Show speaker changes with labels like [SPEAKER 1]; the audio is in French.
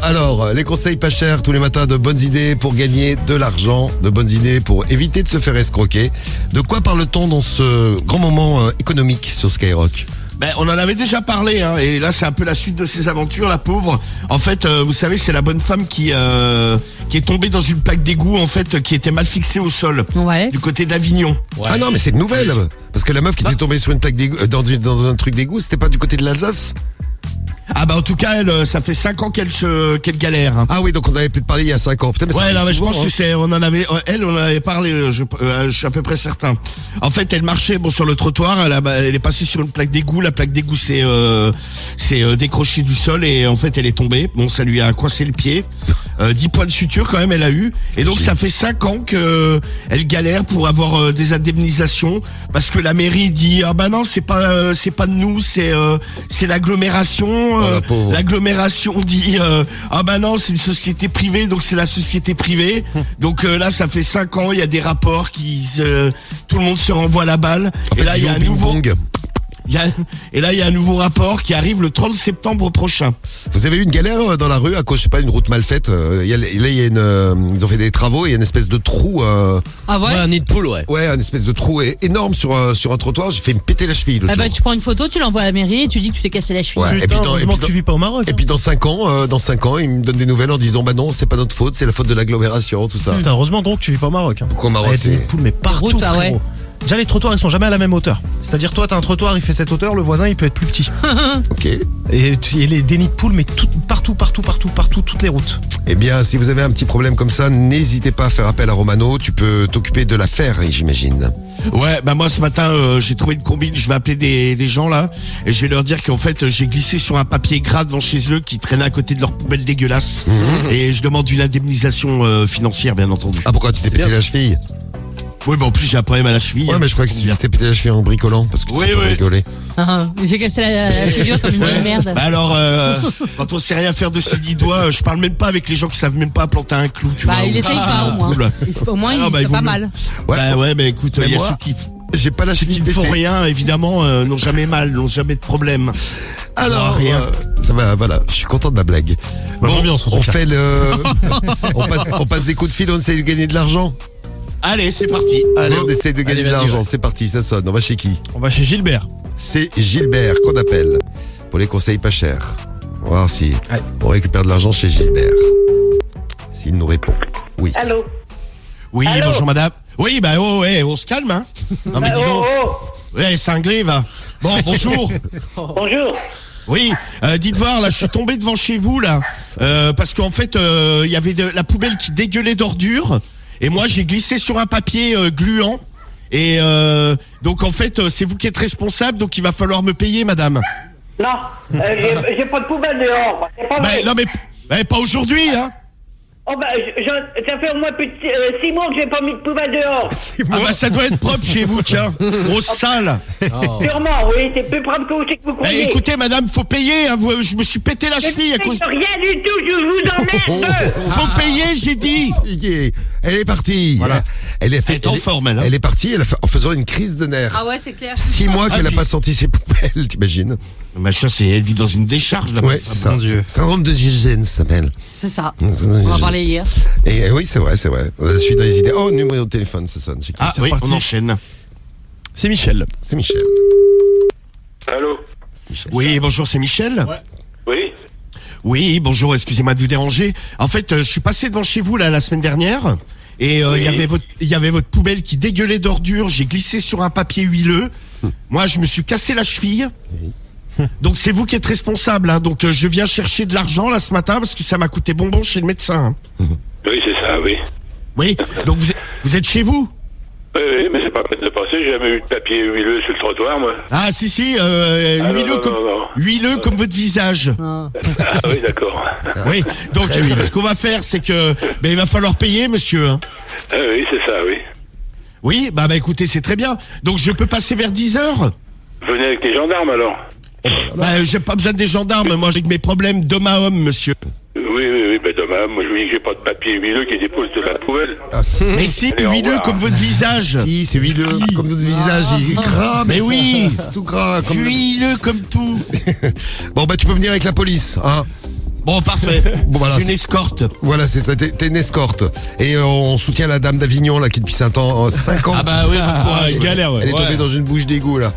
[SPEAKER 1] Alors, les conseils pas chers tous les matins, de bonnes idées pour gagner de l'argent, de bonnes idées pour éviter de se faire escroquer. De quoi parle-t-on dans ce grand moment économique sur Skyrock ?
[SPEAKER 2] Ben, on en avait déjà parlé, hein, et là c'est un peu la suite de ses aventures, la pauvre. En fait, vous savez, c'est la bonne femme qui est tombée dans une plaque d'égout, en fait, qui était mal fixée au sol, du côté d'Avignon.
[SPEAKER 1] Ouais. Ah non, mais c'est une nouvelle, parce que la meuf qui était tombée sur une plaque d'égout, dans un truc d'égout, c'était pas du côté de l'Alsace ?
[SPEAKER 2] Ah bah en tout cas, ça fait 5 ans qu'elle galère. Hein.
[SPEAKER 1] Ah oui, donc on avait peut-être parlé il y a 5 ans. Peut-être,
[SPEAKER 2] ouais, non, mais je pense que on en avait parlé, je suis à peu près certain. En fait, elle marchait sur le trottoir, elle est passée sur une plaque d'égout, la plaque d'égout s'est décrochée du sol et en fait elle est tombée. Bon, ça lui a coincé le pied. 10 points de suture quand même elle a eu. Et donc ça fait 5 ans que elle galère pour avoir des indemnisations parce que la mairie dit ah bah non, c'est pas de nous, c'est l'agglomération. L'agglomération dit ah bah non, c'est une société privée, donc c'est la société privée. Donc là ça fait 5 ans, il y a des rapports tout le monde se renvoie la balle.
[SPEAKER 1] En fait,
[SPEAKER 2] et là il y a un nouveau
[SPEAKER 1] Et
[SPEAKER 2] là, il y a un nouveau rapport qui arrive le 30 septembre prochain.
[SPEAKER 1] Vous avez eu une galère dans la rue à cause, je sais pas, une route mal faite. Ils ont fait des travaux et il y a une espèce de trou.
[SPEAKER 3] Ah ouais,
[SPEAKER 4] un nid de poule, ouais.
[SPEAKER 1] Ouais, une espèce de trou énorme sur un trottoir. J'ai fait me péter la cheville.
[SPEAKER 3] Bah, tu prends une photo, tu l'envoies à la mairie et tu dis que tu t'es cassé la cheville.
[SPEAKER 1] Ouais,
[SPEAKER 5] Putain, heureusement que tu vis pas au Maroc.
[SPEAKER 1] Et puis dans 5 ans, ils me donnent des nouvelles en disant bah non, c'est pas notre faute, c'est la faute de l'agglomération, tout ça.
[SPEAKER 5] Putain, heureusement gros que tu vis pas au Maroc. Hein.
[SPEAKER 1] Pourquoi au Maroc,
[SPEAKER 5] des nids de poules, mais partout.
[SPEAKER 3] routes, ah ouais.
[SPEAKER 5] Frérot. Déjà les trottoirs ils sont jamais à la même hauteur. C'est-à-dire toi t'as un trottoir, il fait cette hauteur, le voisin il peut être plus petit.
[SPEAKER 1] Ok.
[SPEAKER 5] Et des nids de poules mais partout, toutes les routes.
[SPEAKER 1] Eh bien, si vous avez un petit problème comme ça, n'hésitez pas à faire appel à Romano. Tu peux t'occuper de l'affaire, j'imagine.
[SPEAKER 2] Ouais, bah moi ce matin j'ai trouvé une combine, je vais appeler des gens là et je vais leur dire qu'en fait j'ai glissé sur un papier gras devant chez eux qui traînait à côté de leur poubelle dégueulasse et je demande une indemnisation financière bien entendu.
[SPEAKER 1] Ah pourquoi tu t'es pété la cheville ?
[SPEAKER 2] Oui, bah en plus j'ai un problème à la cheville.
[SPEAKER 1] Ouais, mais je crois que tu t'es pété la cheville en bricolant parce que tu peux rigoler.
[SPEAKER 3] J'ai cassé la figure comme une bonne merde.
[SPEAKER 2] Bah alors, quand on sait rien faire de ses 10 doigts, je parle même pas avec les gens qui savent même pas planter un clou. Tu vois,
[SPEAKER 3] il essaye pas au moins. Au moins il fait pas mal.
[SPEAKER 1] Ouais,
[SPEAKER 2] bah ouais, mais écoute, il y a ceux qui
[SPEAKER 1] j'ai pas la cheville
[SPEAKER 2] ne font rien, évidemment, n'ont jamais mal, n'ont jamais de problème.
[SPEAKER 1] Alors,
[SPEAKER 2] rien.
[SPEAKER 1] Ça va, voilà, je suis content de ma blague.
[SPEAKER 5] Bon, ambiance,
[SPEAKER 1] on fait on passe des coups de fil, on essaye de gagner de l'argent.
[SPEAKER 2] Allez, c'est parti.
[SPEAKER 1] Allez, on essaye de gagner de l'argent, c'est parti, ça sonne. On va chez qui ?
[SPEAKER 5] On va chez Gilbert.
[SPEAKER 1] C'est Gilbert qu'on appelle pour les conseils pas chers. On va voir si on récupère de l'argent chez Gilbert. S'il nous répond. Oui.
[SPEAKER 6] Allô ?
[SPEAKER 2] Oui,
[SPEAKER 6] Allô ?
[SPEAKER 2] bonjour madame. Oui, bah on se calme, hein. Non mais dis donc. Ouais, cinglé, va. Bon, bonjour.
[SPEAKER 6] Bonjour.
[SPEAKER 2] Oui, dites voir, là, je suis tombé devant chez vous, là, parce qu'en fait, il y avait la poubelle qui dégueulait d'ordures, et moi, j'ai glissé sur un papier gluant, et donc, en fait, c'est vous qui êtes responsable, donc il va falloir me payer, madame.
[SPEAKER 6] Non, j'ai pas de poubelle dehors. C'est pas vrai.
[SPEAKER 2] Non, mais pas aujourd'hui, hein.
[SPEAKER 6] Oh bah, ça fait au moins plus de 6 mois que j'ai pas mis de poubelle dehors.
[SPEAKER 2] Ah bah, ça doit être propre chez vous, tiens. Grosse salle.
[SPEAKER 6] Sûrement, oui, c'est plus propre que vous croyez.
[SPEAKER 2] Écoutez, madame, faut payer, hein, je me suis pété la cheville à cause...
[SPEAKER 6] Rien du tout, je vous emmerde.
[SPEAKER 2] Faut payer, j'ai dit.
[SPEAKER 1] Elle est partie.
[SPEAKER 2] Voilà.
[SPEAKER 1] Elle est
[SPEAKER 2] en forme, elle.
[SPEAKER 1] Elle est partie en faisant une crise de nerfs.
[SPEAKER 3] Ah ouais, c'est clair.
[SPEAKER 1] 6 mois qu'elle a pas sorti ses poubelles, t'imagines ?
[SPEAKER 2] Machin, elle vit dans une décharge, là.
[SPEAKER 1] Ouais, c'est ça.
[SPEAKER 5] Mon Dieu.
[SPEAKER 1] Syndrome de Gilles, ça s'appelle.
[SPEAKER 3] C'est ça. On va parler hier.
[SPEAKER 1] Et oui, c'est vrai. On a la suite des idées. Oh, numéro de téléphone, ça sonne.
[SPEAKER 2] Ah oui, on enchaîne.
[SPEAKER 5] C'est Michel.
[SPEAKER 1] C'est Michel.
[SPEAKER 7] Allô ?
[SPEAKER 2] Oui, bonjour, c'est Michel.
[SPEAKER 7] Oui ?
[SPEAKER 2] Oui, bonjour, excusez-moi de vous déranger. En fait, je suis passé devant chez vous là la semaine dernière et il y avait votre poubelle qui dégueulait d'ordures. J'ai glissé sur un papier huileux. Moi, je me suis cassé la cheville. Donc c'est vous qui êtes responsable, hein. Donc je viens chercher de l'argent là ce matin parce que ça m'a coûté bonbon chez le médecin. Hein.
[SPEAKER 7] Oui, c'est ça, oui.
[SPEAKER 2] Oui, donc vous êtes chez vous?
[SPEAKER 7] Oui, mais c'est pas la peine de passer, j'ai jamais eu de papier huileux sur le trottoir, moi.
[SPEAKER 2] Ah si,
[SPEAKER 7] non.
[SPEAKER 2] huileux comme votre visage.
[SPEAKER 7] Ah oui, d'accord.
[SPEAKER 2] Oui, donc ce qu'on va faire c'est que il va falloir payer, monsieur. Hein.
[SPEAKER 7] Ah oui, c'est ça, oui.
[SPEAKER 2] Oui, bah écoutez, c'est très bien. Donc je peux passer vers 10h?
[SPEAKER 7] Venez avec les gendarmes alors.
[SPEAKER 2] J'ai pas besoin des gendarmes, moi j'ai que mes problèmes d'homme à homme, monsieur.
[SPEAKER 7] Oui, dommage. Moi, je vous dis que j'ai pas de papier huileux qui dépose de la poubelle.
[SPEAKER 2] Mais si, huileux comme votre visage.
[SPEAKER 1] Si, c'est huileux comme votre visage. Il est gras,
[SPEAKER 2] mais oui.
[SPEAKER 1] C'est tout gras.
[SPEAKER 2] Huileux comme tout.
[SPEAKER 1] Bon, tu peux venir avec la police, hein.
[SPEAKER 2] Bon, parfait.
[SPEAKER 1] Bon, voilà,
[SPEAKER 2] je suis une escorte.
[SPEAKER 1] Voilà, c'est ça, t'es une escorte. Et on soutient la dame d'Avignon, là, qui depuis 5 ans, 5 ans.
[SPEAKER 2] Ah bah oui,
[SPEAKER 4] galère, ouais.
[SPEAKER 1] Elle est tombée dans une bouche d'égout, là.